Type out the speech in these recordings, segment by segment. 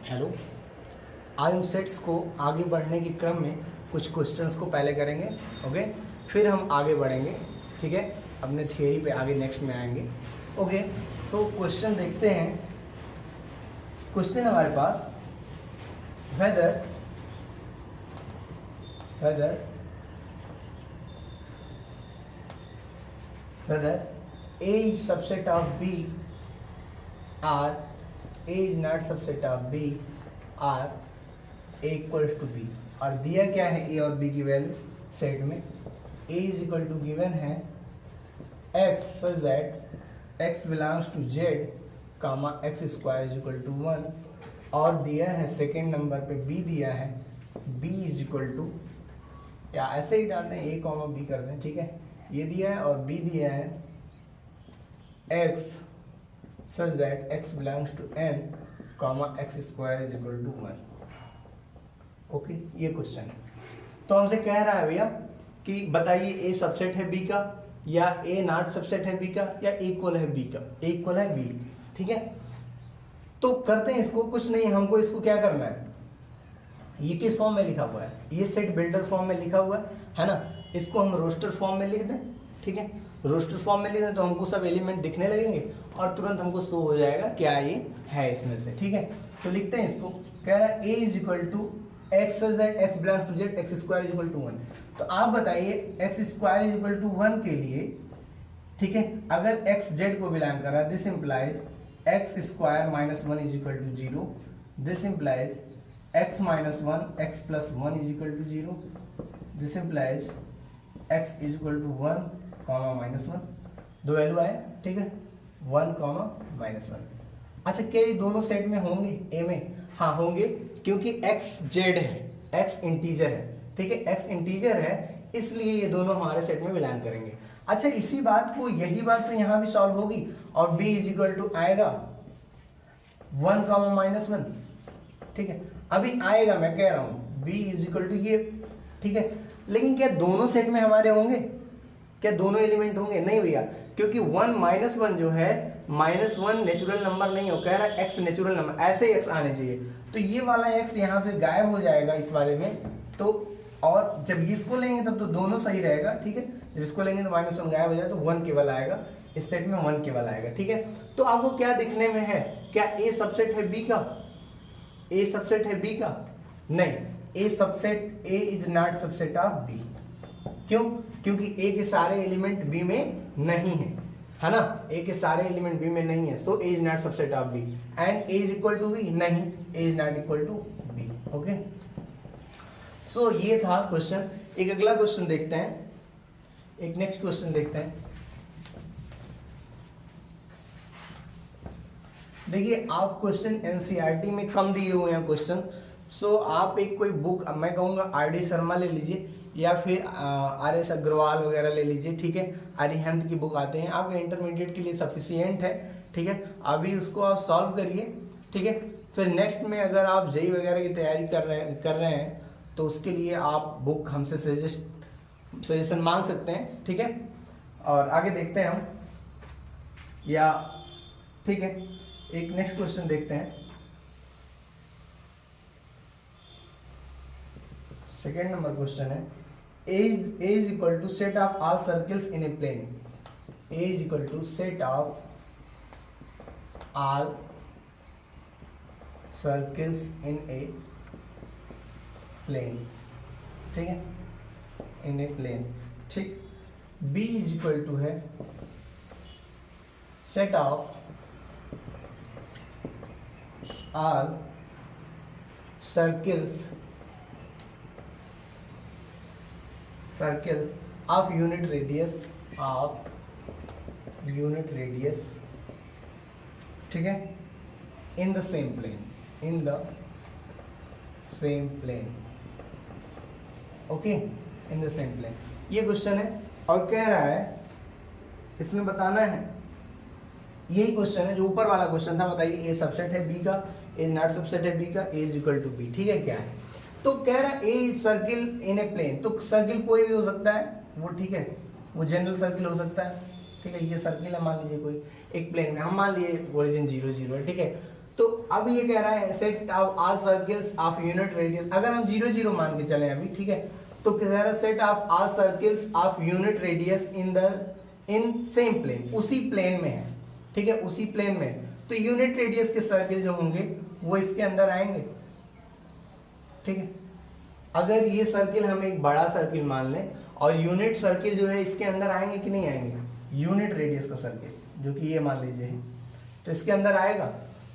Hello. आज हम sets को आगे बढ़ने के क्रम में कुछ क्वेश्चंस को पहले करेंगे, ओके, फिर हम आगे बढ़ेंगे, ठीक है, अपने थियरी पे आगे नेक्स्ट में आएंगे। ओके, सो क्वेश्चन देखते हैं। क्वेश्चन हमारे पास weather A is subset of B or A is not subset of B or A equals to B। और दिया क्या है A और B की वैल्यू सेट में। A is equal to given है x such that x belongs to Z comma x square is equal to 1, और दिया है सेकेंड नंबर पे B दिया है B is equal to, या ऐसे ही डालते हैं A कॉमा B कर दें, ठीक है, ये दिया है और B दिया है x such that x belongs to n comma x square is equal to 1। Okay, ये क्वेश्चन है। तो हमसे कह रहा है भैया कि बताइए A सबसेट है B का या A नॉट सबसेट है B का या इक्वल है B का। A इक्वल है B, ठीक है। तो करते हैं इसको, कुछ नहीं, हमको इसको क्या करना है, ये किस फॉर्म में लिखा हुआ है, ये सेट बिल्डर फॉर्म में लिखा हुआ है ना, इसको हम रोस्टर फॉर्म में लिख दें, ठीक है। रोस्टर फॉर्म में लिख दें तो हमको सब एलिमेंट दिखने लगेंगे और तुरंत हमको शो हो जाएगा क्या ये है इसमें से, ठीक है। तो लिखते हैं इसको, कह रहा है A is equal to x such that x belongs to Z x square is equal to 1। तो आप बताइए x square is equal to 1 के लिए, ठीक है, अगर एक्स जेड को बिलोंग कर रहा है, this implies x square minus 1 is equal to 0, this implies x minus 1 x plus 1 is equal to 0, this implies x is equal to 1 comma minus 1। दो वैल्यू आए, ठीक है, 1 comma minus 1। अच्छा, क्या ये दोनों सेट में होंगे A में? हाँ होंगे, क्योंकि x z है, x इंटीजर है, ठीक है, x इंटीजर है, इसलिए ये दोनों हमारे सेट में बिलोंग करेंगे। अच्छा, इसी बात को, यही बात तो यहाँ भी सॉल्व होगी और b इज इक्वल टू आएगा 1 comma minus 1, ठीक है, अभी आएगा, मैं कह रहा हूं b इज इक्वल टू ये, ठीक है। लेकिन क्या दोनों सेट में हमारे होंगे, क्या दोनों एलिमेंट होंगे? नहीं भैया, क्योंकि 1 माइनस 1 जो है, माइनस 1 नेचुरल नंबर नहीं हो, कह रहा है x नेचुरल नंबर, ऐसे ही x आने चाहिए। तो ये वाला x यहाँ से गायब हो जाएगा इस वाले में, तो और जब इसको लेंगे तब तो दोनों सही रहेगा, ठीक है। जब इसको लेंगे तो माइनस 1 गायब हो जाए तो 1 केवल आएगा, इस सेट में 1 केवल आएगा, ठीक है। तो आपको क्या दिखने में है, क्या a सबसेट है b का? A सबसेट है B का? नहीं, A subset, A is not subset of B। क्यों? क्योंकि A के सारे एलिमेंट B में नहीं है ना, A के सारे एलिमेंट B में नहीं है, so A is not subset of B and A is equal to B, नहीं, A is not equal to B। Okay, so ये था क्वेश्चन। एक अगला क्वेश्चन देखते हैं, एक नेक्स्ट क्वेश्चन देखते हैं। देखिए, आप क्वेश्चन एनसीईआरटी में कम दिए हुए हैं क्वेश्चन, सो आप एक कोई बुक, मैं कहूँगा आर.डी. शर्मा ले लीजिए या फिर आर.एस. अग्रवाल वगैरह ले लीजिए, ठीक है। अरिहंत की बुक आते हैं, आपके इंटरमीडिएट के लिए सफिशियंट है, ठीक है। अभी उसको आप सॉल्व करिए, ठीक है। फिर नेक्स्ट में अगर आप जेई वगैरह की तैयारी कर रहे हैं तो उसके लिए आप बुक हमसे सजेशन मांग सकते हैं, ठीक है। और आगे देखते हैं हम, या ठीक है, एक नेक्स्ट क्वेश्चन देखते हैं। सेकेंड नंबर क्वेश्चन है, A is equal to set of all circles in a plane। A is equal to set of all circles in a plane, ठीक है, in a plane, ठीक। B is equal to है set of all circles of unit radius, ठीक है, in the same plane, okay, in the same plane। ये question है और कह रहा है इसमें बताना है, यही क्वेश्चन है जो ऊपर वाला क्वेश्चन था, बताइए A सबसेट है B का, A नॉट सबसेट है B का, A is equal to B, ठीक है, क्या है। तो कह रहा है A circle in a plane, तो सर्किल कोई भी हो सकता है वो, ठीक है, वो जनरल सर्किल हो सकता है, ठीक है। ये सर्किल है, मान लीजिए कोई एक प्लेन में, हम मान लिए ओरिजिन 0 0 है, ठीक है। तो अब ये कह रहा है set of all circles of unit radius, अगर हम 0 0 मान के चले अभी, ठीक है, तो कह रहा है set of all circles of unit radius in same plane, उसी प्लेन में है, ठीक है, उसी प्लेन में। तो यूनिट रेडियस के सर्कल जो होंगे वो इसके अंदर आएंगे, ठीक है। अगर ये सर्किल हम एक बड़ा सर्किल मान लें और यूनिट सर्किल जो है इसके अंदर आएंगे कि नहीं आएंगे, यूनिट रेडियस का सर्किल जो कि ये मान लीजिए, तो इसके अंदर आएगा।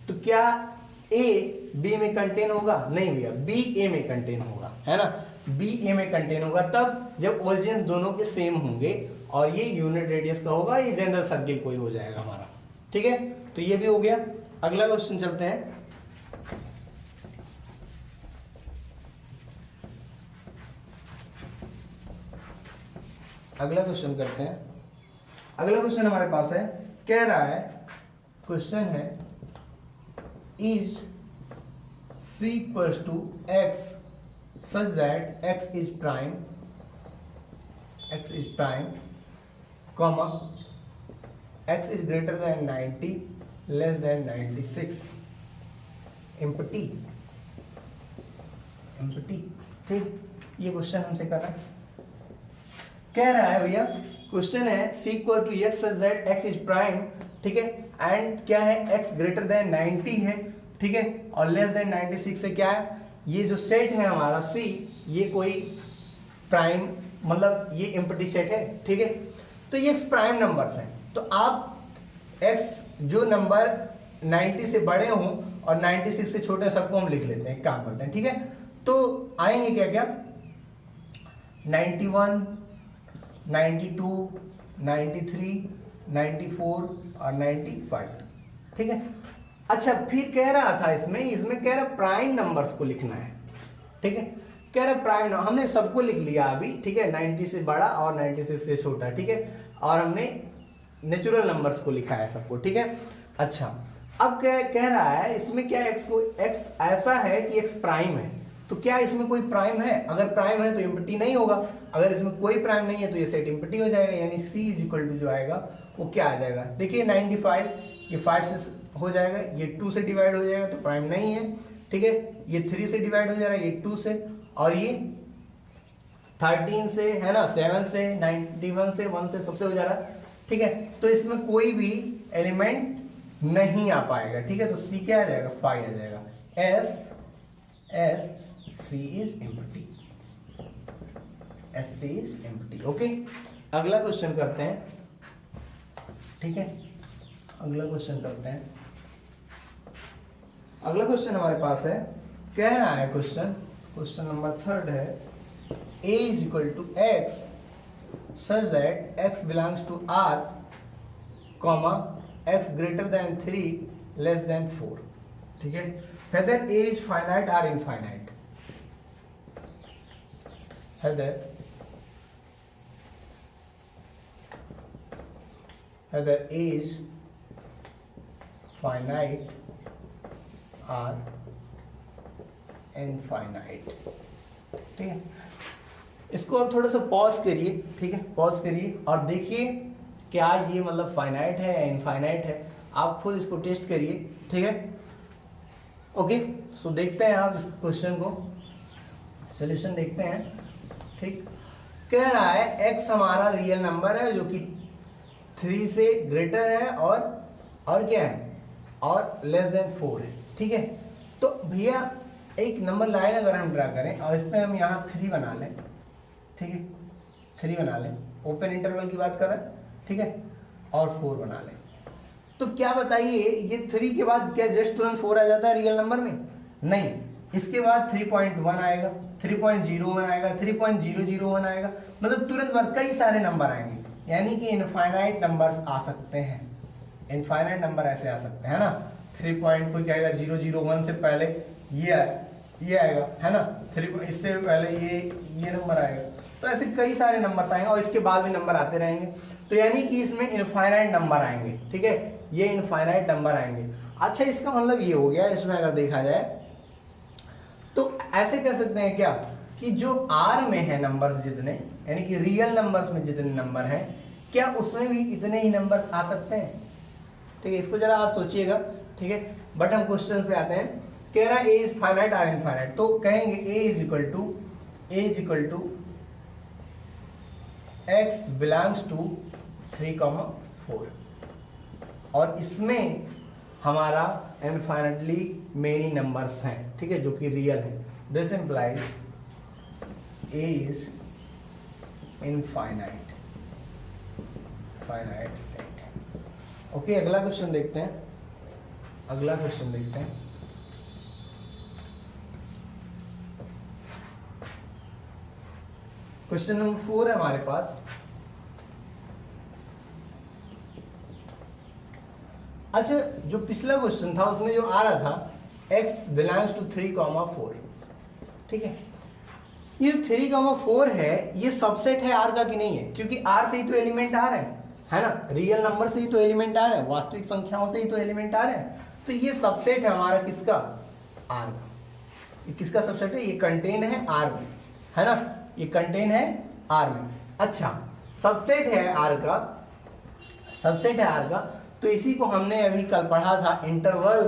तो क्या ए बी में कंटेन होगा? नहीं भैया, बी ए में कंटेन होगा, है ना, बी ए में कंटेन होगा तब जब ओरिजिन दोनों के सेम होंगे और ये यूनिट रेडियस का होगा, ये जनरल सर्किल कोई हो जाएगा हमारा, ठीक है। तो ये भी हो गया। अगला क्वेश्चन चलते हैं। अगला क्वेश्चन करते हैं। अगला क्वेश्चन हमारे पास है, कह रहा है, क्वेश्चन है is c equals to x such that x is prime, comma x is greater than 90 less than 96 empty, ठीक। ये क्वेश्चन हमसे कर रहा है, कह रहा है भैया, क्वेश्चन है c equal to x such that x is prime, ठीक है, एंड क्या है x ग्रेटर देन 90 है, ठीक है, और लेस देन 96 से क्या है, ये जो सेट है हमारा C, ये कोई प्राइम मतलब ये एम्प्टी सेट है, ठीक है। तो ये x प्राइम नंबर्स हैं, तो आप x जो नंबर 90 से बड़े हों और 96 से छोटे सबको हम लिख लेते हैं, एक काम करते हैं, ठीक है। तो आएंगे क्या क्या, 91, 92, 93, 94 और 95, ठीक है। अच्छा, फिर कह रहा था इसमें कह रहा प्राइम नंबर्स को लिखना है, ठीक है, कह रहा प्राइम नंबर, हमने सबको लिख लिया अभी, ठीक है, 90 से बड़ा और 96 से छोटा, ठीक है, और हमने नेचुरल नंबर्स को लिखा है सबको, ठीक है। अच्छा, अब क्या कह रहा है, इसमें क्या x ऐसा है कि x प्राइम है, तो क्या इसमें कोई प्राइम है? अगर प्राइम है तो एम्प्टी नहीं होगा, अगर इसमें कोई प्राइम नहीं है तो ये सेट एम्प्टी हो जाएगा, यानी c इज इक्वल टू जो आएगा वो क्या आ जाएगा, देखिए 95, ये 5 से हो जाएगा, ये 2 से डिवाइड हो जाएगा तो प्राइम नहीं है, ठीक है, ये 3 से डिवाइड हो जाएगा, ये 2 से, और ये 13 से, है ना, 7 से, 91 से, 1 से, सबसे हो जा रहा है, ठीक है। तो इसमें कोई भी एलिमेंट नहीं आ पाएगा, ठीक है, तो C क्या आ जाएगा, 5 आ जाएगा, C is empty, C is empty, okay. अगला क्वेश्चन करते हैं, ठीक है, अगला क्वेश्चन करते हैं। अगला क्वेश्चन हमारे पास है, कह रहा है क्वेश्चन नंबर 3 है, a is equal to x such that x belongs to R, comma x greater than 3 less than 4, ठीक है, whether a is finite or infinite, whether a is finite or infinite, ठीक है। इसको आप थोड़ा सा pause करिए, ठीक है, पॉज करिए और देखिए क्या ये मतलब फाइनाइट है या इनफाइनाइट है, आप खुद इसको टेस्ट करिए, ठीक है, ओके। सो देखते हैं आप इस क्वेश्चन को, सॉल्यूशन देखते हैं, ठीक। कह रहा है x हमारा रियल नंबर है जो कि 3 से ग्रेटर है और क्या है, और लेस देन 4 है, ठीक है। तो भैया एक नंबर लाइन अगर हम ड्रा करें और इस पर हम यहाँ 3 बना लें, ठीक है, 3 बना लें, ओपन इंटरवल की बात कर रहे हैं, ठीक है, और 4 बना लें, तो क्या बताइए, ये 3 के बाद क्या जस्ट तुरंत 4 आ जाता है रियल नंबर में? नहीं, इसके बाद 3.1 आएगा, 3.01 आएगा, 3.001 आएगा, मतलब तुरंत बाद कई सारे नंबर आएंगे, यानी कि इनफाइनाइट नंबर्स आ सकते हैं, इनफाइनाइट नंबर ऐसे आ सकते हैं ना, 3 पॉइंट कोई क्या आएगा, 001 से पहले ये आएगा, है ना, 3 इससे पहले ये नंबर आएगा, तो ऐसे कई सारे नंबर आएंगे और इसके बाद भी नंबर आते रहेंगे, तो यानी कि इसमें इनफाइनाइट नंबर आएंगे, ठीक है, ये इनफाइनाइट नंबर आएंगे। अच्छा, इसका मतलब ये हो गया, इसमें अगर देखा जाए तो ऐसे कह सकते हैं क्या कि जो R में है नंबर्स जितने, यानी कि रियल नंबर्स में जितने नंबर हैं, क्या उसमें भी इतने ही नंबर्स आ सकते हैं, ठीक है, इसको जरा आप सोचिएगा, ठीक है। बट हम क्वेश्चन पे आते हैं, कह रहा है A is finite or infinite, तो कहेंगे A is equal to x belongs to 3,4 और इसमें हमारा इनफाइनाइटली मेनी नंबर्स हैं, ठीक है, जो कि रियल है। This implies A is infinite set. Okay, अगला क्वेश्चन देखते हैं। क्वेश्चन नंबर 4 है हमारे पास। अच्छा, जो पिछला क्वेश्चन था उसमें जो आ रहा था x बिलोंग्स टू 3,4, ठीक है। ये 3,4 है, ये सबसेट है r का कि नहीं है, क्योंकि r से ही तो एलिमेंट आ रहे हैं, है ना, रियल नंबर से ही तो एलिमेंट आ रहे हैं, वास्तविक संख्याओं से ही तो एलिमेंट आ रहे हैं। तो ये सबसेट है हमारा किसका, r का। ये किसका सबसेट है, ये कंटेन है r में, है ना, ये कंटेन है r में। अच्छा, सबसेट है r का, तो इसी को हमने अभी कल पढ़ा था, interval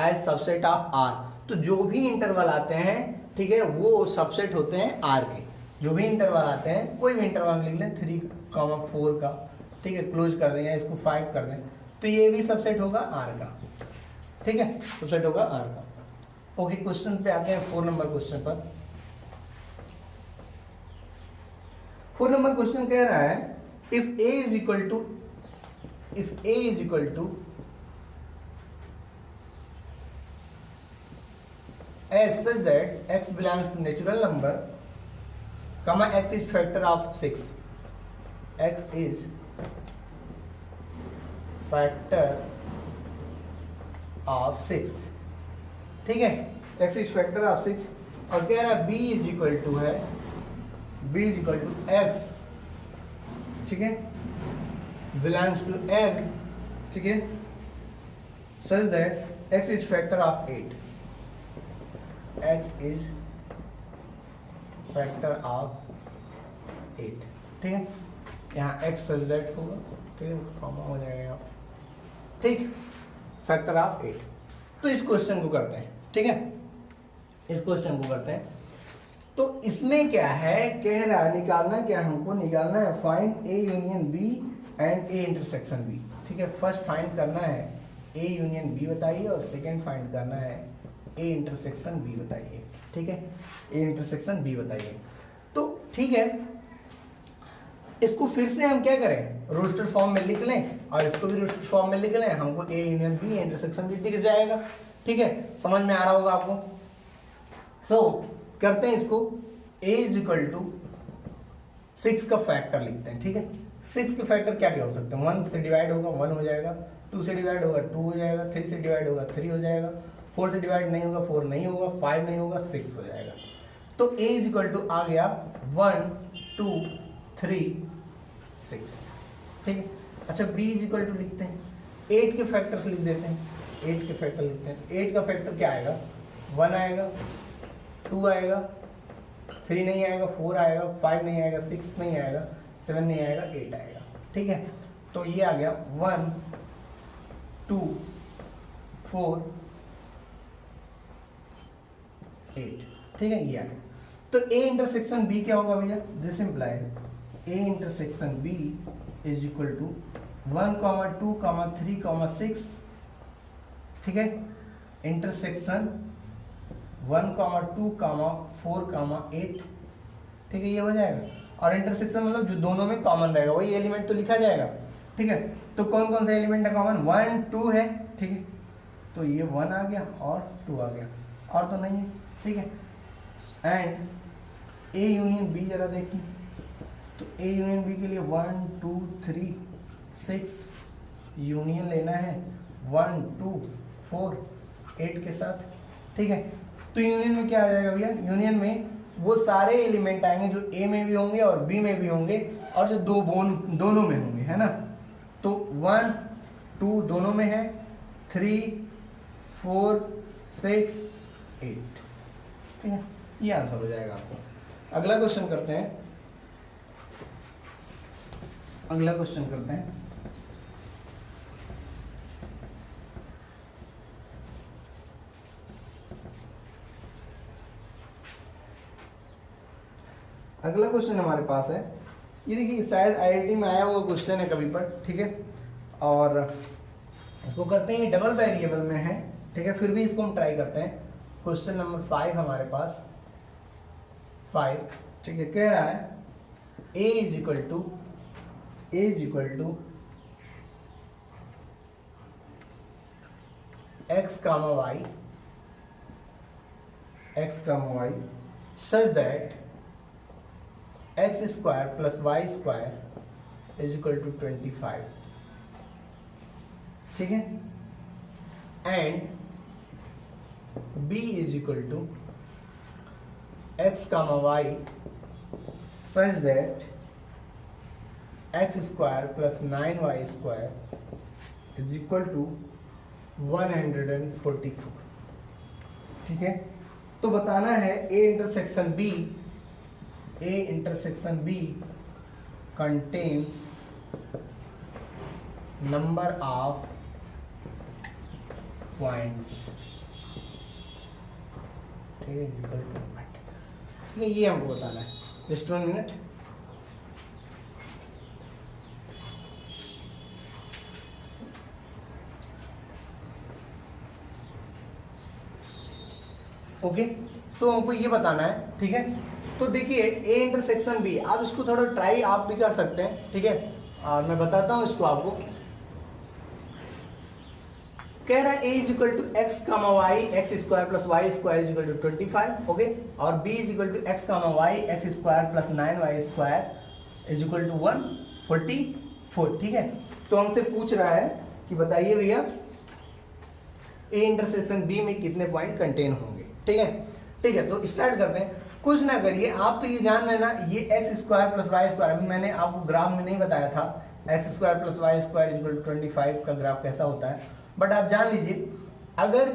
as subset of r। तो जो भी इंटरवल आते हैं, ठीक है, वो सबसेट होते हैं r के। जो भी इंटरवल आते हैं, कोई भी इंटरवल लिख लें 3,4 का, ठीक है, क्लोज कर दें या इसको 5 कर दें, तो ये भी सबसेट होगा r का, ठीक है, सबसेट होगा r का। ओके, क्वेश्चन पे आते हैं 4 नंबर क्वेश्चन पर। 4 नंबर क्वेश्चन कह रहा है if a is equal to x such that x belongs to natural number, comma x is factor of 6, x is factor of 6, ठीक है, x is factor of 6, और कह रहा है b is equal to x, ठीक है, belongs to n, ठीक है, such that x is factor of 8, x is factor of 8, ठीक है, यहाँ x such that होगा, ठीक है, कॉमा हो जाएगा यहाँ, ठीक, फैक्टर ऑफ 8। तो इस क्वेश्चन को करते हैं, ठीक है, इस क्वेश्चन को करते हैं। तो इसमें क्या है, कह रहा है निकालना क्या, हमको निकालना है find A union B and A intersection B, ठीक है। फर्स्ट फाइंड करना है ए यूनियन बी बताइए, और सेकंड फाइंड करना है ए इंटरसेक्शन बी बताइए, ठीक है, ए इंटरसेक्शन बी बताइए। तो ठीक है, इसको फिर से हम क्या करें, रोस्टर फॉर्म में लिख लें, और इसको भी रोस्टर फॉर्म में लिख लें, हमको A union B intersection B दिख जाएगा, ठीक है, समझ में आ रहा होगा आपको। सो करते हैं इसको, a इज इक्वल टू 6 का फैक्टर लिखते हैं, ठीक है। 6 के फैक्टर क्या क्या हो सकते हैं, 1 से डिवाइड होगा 1 हो जाएगा, 2 से डिवाइड होगा 2 हो जाएगा, 3 से डिवाइड होगा 3 हो जाएगा, 4 से डिवाइड नहीं होगा 4 नहीं होगा, 5 नहीं होगा 6 हो जाएगा। तो a इज इक्वल टू आ गया 1 2 3 6, ठीक है। अच्छा, b इज इक्वल टू लिखते हैं, 8 के फैक्टर्स लिख देते हैं, 8 के फैक्टर लिखते हैं। 8 का फैक्टर क्या आएगा, 1 आएगा, 2 आएगा, 3 नहीं आएगा, 4 आएगा, 5 नहीं आएगा, 6 नहीं आएगा, 7 नहीं आएगा, 8 आएगा, ठीक है। तो ये आ गया 1 2 4 8, ठीक है, ये आ गया। तो ए इंटरसेक्शन बी क्या होगा भैया, this implies A intersection B is equal to 1 2 3 6, ठीक है, इंटरसेक्शन 1 2 4 8, ठीक है, ये हो जाएगा। और इंटरसेक्शन मतलब जो दोनों में कॉमन रहेगा वही एलिमेंट तो लिखा जाएगा, ठीक है। तो कौन कौन सा एलिमेंट है कॉमन, 1 2 है, ठीक है, तो ये 1 आ गया और 2 आ गया, और तो नहीं है, ठीक है। एंड ए यूनियन बी जरा देखिए, तो ए यूनियन बी के लिए 1 2 3 6 यूनियन लेना है 1 2 4 8 के साथ, ठीक है। तो यूनियन में क्या आ जाएगा भैया, यूनियन में वो सारे एलिमेंट आएंगे जो ए में भी होंगे और बी में भी होंगे, और जो दोनों में होंगे, है ना। तो 1 2 दोनों में है, 3 4 6 8, ठीक है, ये आंसर हो जाएगा आपको। अगला क्वेश्चन करते हैं, अगला क्वेश्चन हमारे पास है, ये देखिए शायद आईआईटी में आया हुआ क्वेश्चन है कभी पर, ठीक है, और इसको करते हैं, डबल वेरिएबल में है, ठीक है, फिर भी इसको हम ट्राई करते हैं। क्वेश्चन नंबर 5 हमारे पास 5, ठीक है, कह रहा है a is equal to x comma y such that x square plus y square is equal to 25, ठीक है, and b is equal to x comma y such that x square plus 9y square is equal to 144, ठीक है। तो बताना है a intersection b contains number of points, ठीक है, equal to, ठीक है, ये हमको बताना है। Just 1 minute. ओके, सो हमको ये बताना है, ठीक है। तो देखिए a इंटरसेक्शन b, आप इसको थोड़ा ट्राई आप भी कर सकते हैं, ठीक है, मैं बताता हूं इसको आपको। कह रहा है a is equal to x comma y x square plus y square is equal to 25, okay, और b is equal to x comma y x square plus 9y square is equal to 144, ठीक है। तो हमसे पूछ रहा है कि बताइए भैया a इंटरसेक्शन b में कितने पॉइंट कंटेन होंगे, ठीक है। ठीक है, तो स्टार्ट करते हैं। कुछ ना करिए, आप तो ये जान रहे ना, ये x square plus y square, अभी मैंने आपको ग्राफ में नहीं बताया था x square plus y square is equal to 25 का ग्राफ कैसा होता है, बट आप जान लीजिए अगर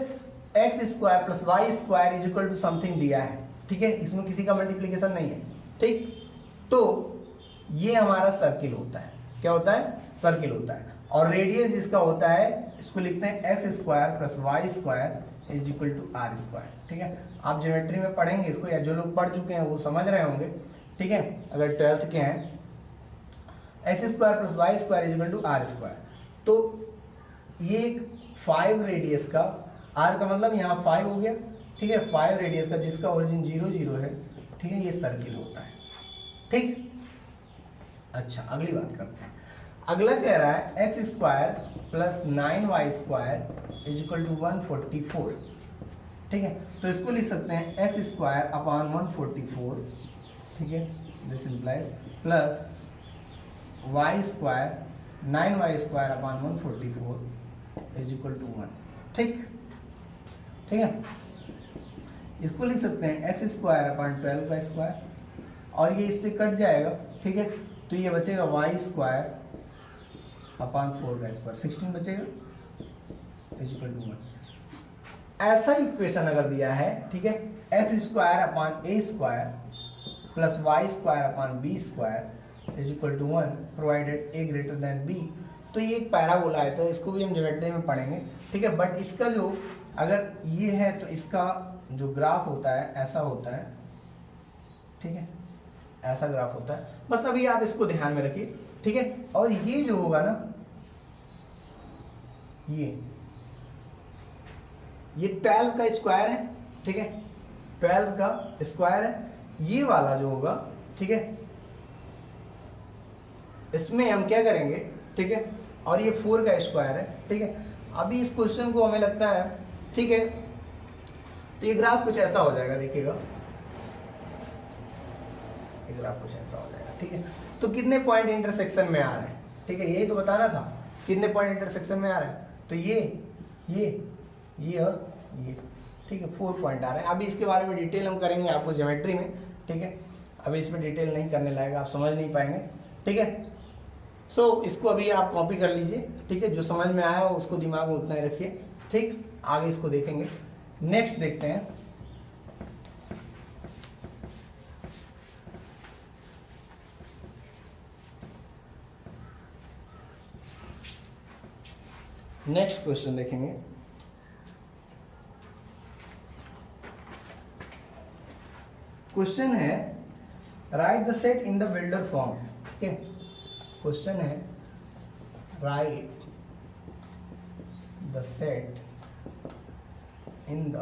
x square plus y square is equal to something दिया है, ठीक है, इसमें किसी का मल्टीप्लीकेशन नहीं है, ठीक, तो ये हमारा सर्किल होता है। क्या होता है? सर्किल होता है। और रेडियस जिसका होता है इसको लिखते हैं x square plus y square is equal to r square, ठीक है। आप ज्योमेट्री में पढ़ेंगे इसको, या जो लोग पढ़ चुके हैं वो समझ रहे होंगे, ठीक है, अगर 12th के हैं। X square plus y square is equal to r square, तो ये 5 रेडियस का, आर का मतलब यहाँ 5 हो गया, ठीक है, 5 रेडियस का जिसका ओरिजिन 0 0 है, ठीक है, ये सर्किल होता है, ठीक। अच्छा, अगली बात करते हैं। अगला कह रहा है x square plus 9y square is equal to 144, ठीक है, तो इसको लिख सकते हैं एक्स स्क्वायर अपॉन 144, ठीक है, this implies plus y square 9y square upon 144 is equal to 1, ठीक, ठीक है। इसको लिख सकते हैं एक्स स्क्वायर अपॉन 12 का स्क्वायर, और ये इससे कट जाएगा, ठीक है, तो ये बचेगा वाई स्क्वायर अपॉन 4 का स्क्वायर, 16 बचेगा इज इक्वल टू 1। ऐसा इक्वेशन अगर दिया है, ठीक है, x square upon a square plus y square upon b square is equal to 1 provided a greater than b, तो ये एक पैराबोला है, तो इसको भी हम ज्योमेट्री में पढ़ेंगे, ठीक है। बट इसका जो अगर ये है तो इसका जो ग्राफ होता है ऐसा होता है, ठीक है, ऐसा ग्राफ होता है, बस अभी आप इसको ध्यान में रखिए, ठीक है। और ये जो होगा ना, ये 12 का स्क्वायर है, ठीक है, 12 का स्क्वायर है, ये वाला जो होगा, ठीक है, इसमें हम क्या करेंगे, ठीक है, और ये 4 का स्क्वायर है, ठीक है। अभी इस क्वेश्चन को हमें लगता है, ठीक है, तो ये ग्राफ कुछ ऐसा हो जाएगा, देखिएगा, ये ग्राफ कुछ ऐसा हो जाएगा, ठीक है। तो कितने पॉइंट इंटरसेक्शन में आ रहे हैं, ठीक है, यही तो बताना था, कितने पॉइंट इंटरसेक्शन में आ रहे हैं, तो ये और ये, ठीक है, 4 पॉइंट आ रहे हैं। अभी इसके बारे में डिटेल हम करेंगे आपको ज्योमेट्री में, ठीक है, अभी इसमें डिटेल नहीं करने लायक, आप समझ नहीं पाएंगे, ठीक है। सो इसको अभी आप कॉपी कर लीजिए, ठीक है, जो समझ में आया हो उसको दिमाग में उतना ही रखिए, ठीक, आगे इसको देखेंगे। नेक्स्ट देखते हैं, नेक्स्ट क्वेश्चन देखेंगे। क्वेश्चन है right the set in the builder form. ठीक है, क्वेश्चन है right the set in the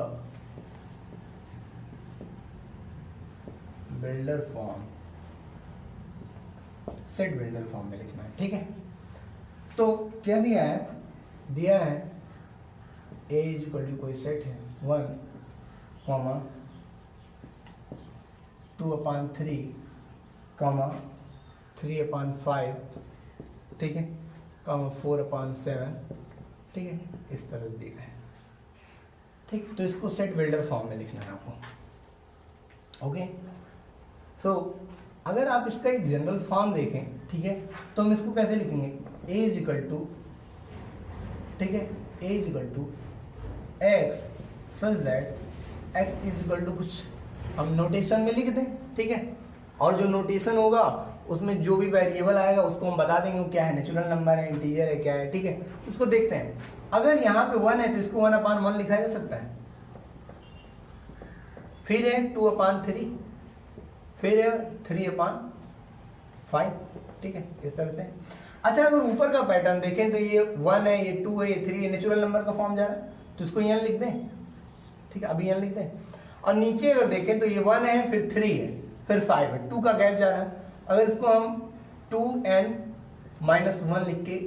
builder form, set builder form में लिखना है। ठीक है, तो क्या दिया है, दिया है ए इज इक्वल टू कोई सेट है 1, 2/3, 3/5, ठीक है, 4/7, ठीक है, इस तरह दिया है। ठीक, तो इसको सेट बिल्डर फॉर्म में लिखना है आपको। ओके, सो अगर आप इसका एक जनरल फॉर्म देखें, ठीक है, तो हम इसको कैसे लिखेंगे, ए इज इक्वल टू, ठीक है, A is equal to x such that x is equal to कुछ हम नोटेशन में लिख दें। ठीक है, और जो नोटेशन होगा उसमें जो भी वेरिएबल आएगा उसको हम बता देंगे वो क्या है, नेचुरल नंबर है, इंटीजर है, क्या है। ठीक है, उसको देखते हैं। अगर यहाँ पे 1 है तो इसको 1/1 लिखा जा सकता है, फिर है 2/3, फिर है 3/5। ठीक है, इस तरह से। अच्छा, अगर ऊपर का पैटर्न देखें तो ये 1 है, ये 2 है, ये 3 है, नेचुरल नंबर का फॉर्म जा रहा है, तो इसको यहाँ लिख दें। ठीक है, अभी यहाँ लिख दें। और नीचे अगर देखें तो ये 1 है, फिर 3 है, फिर 5 है, 2 का गैप जा रहा है। अगर इसको हम 2n-1 लिख के,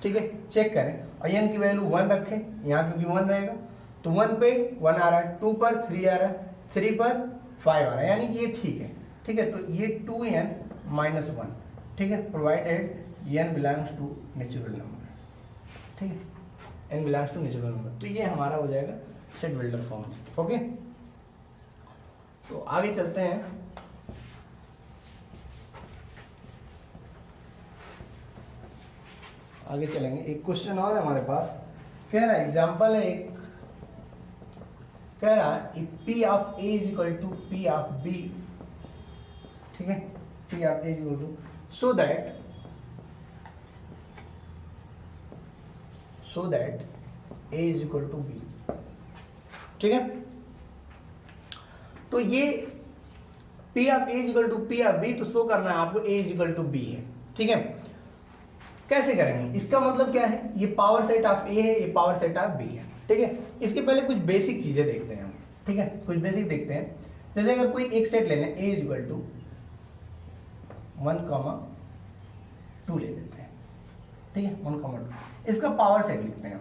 ठीक है, चेक करें और n की वैल्यू 1 रखें यहाँ, क्योंकि 1 रहेगा, तो 1 पे 1 आ रहा है, 2 पर 3 आ रहा है, 3 पर 5 आ रहा है, यानी कि ये ठीक है। ठीक है, तो ये 2n-1, ठीक है, provided n belongs to natural number. ठीक है, n belongs to natural number, तो ये हमारा हो जाएगा सेट बिल्डर फॉर्म। ओके, तो आगे चलते हैं। आगे चलेंगे, एक क्वेश्चन और है हमारे पास। कह रहा है, एग्जांपल है एक, कह रहा है P of A is equal to P of B। ठीक है, P of A is equal to so that A is equal to B। ठीक है, तो ये P of A is equal to P of B, तो show करना है आपको A is equal to B है। ठीक है, कैसे करेंगे, इसका मतलब क्या है, ये पावर सेट ऑफ A है, ये पावर सेट ऑफ B है। ठीक है, इसके पहले कुछ बेसिक चीजें देखते हैं हम। ठीक है, कुछ बेसिक देखते हैं। जैसे अगर कोई एक सेट ले लें, A इज इक्वल टू 1,2 ले लेते हैं। ठीक है, 1,2, इसका पावर सेट लिखते हैं।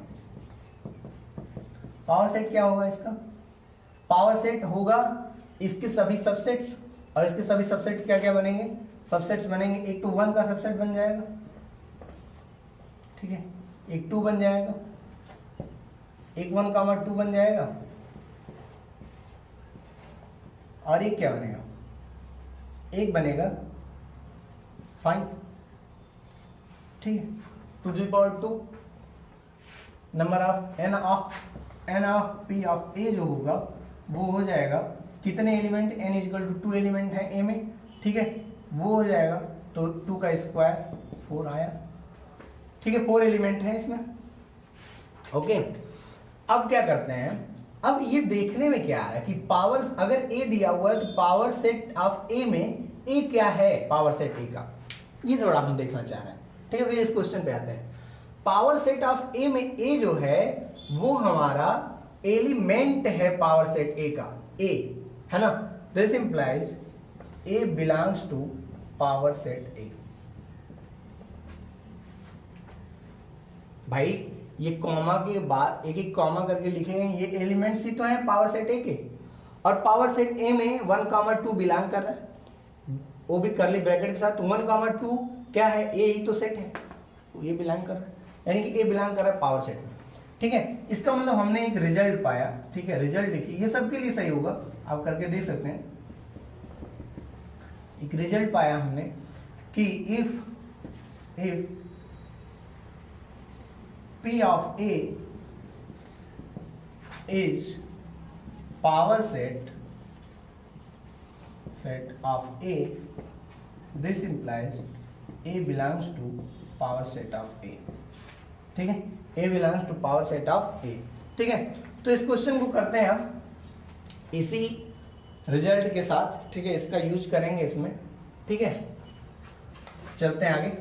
पावर सेट क्या होगा इसका, पावर सेट होगा इसके सभी सबसेट्स, और इसके सभी सबसेट क्या क्या बनेंगे, सबसेट्स बनेंगे। एक तो 1 का सबसेट बन जाएगा, ठीक है, एक 2 बन जाएगा, एक 1,2 बन जाएगा, और एक क्या बनेगा, एक बनेगा 5। ठीक है, 2 number of n of P of A जो होगा वो हो जाएगा, कितने element, n is equal to 2 element है A में। ठीक है, वो हो जाएगा, तो 2 का स्क्वायर 4 आया। ठीक है, 4 एलिमेंट है इसमें। ओके, अब क्या करते हैं, अब ये देखने में क्या आ रहा है कि पावर, अगर A दिया हुआ है तो पावर सेट ऑफ A में A क्या है, पावर सेट A का, ये थोड़ा हम देखना चाह रहे हैं। ठीक है, फिर इस क्वेश्चन पे आते हैं। पावर सेट ऑफ A में A जो है वो हमारा एलिमेंट है पावर सेट A का, A है ना, this implies A belongs to power set A। भाई ये कॉमा के बाद एक एक कॉमा करके लिखे हैं, ये एलिमेंट्स ही तो हैं पावर सेट A के, और पावर सेट A में 1,2 बिलोंग कर रहा है, वो भी करली ब्रैकेट के साथ। 1,2 क्या है, A ही तो सेट है, तो ये बिलोंग कर रहा है, यानी कि A बिलोंग कर रहा है पावर सेट में। ठीक है, इसका मतलब हमने एक रिजल्ट पाया। ठीक है, रिजल्ट देखिए, ये सबके लिए सही होगा, आप करके देख सकते हैं। एक रिजल्ट पाया हमने कि if P of A is power set of A, this implies A belongs to power set of A। ठीक है, A belongs to power set of A। ठीक है, तो इस क्वेश्चन को करते हैं हम इसी रिजल्ट के साथ, ठीक है, इसका यूज करेंगे इसमें, ठीक है। चलते हैं आगे।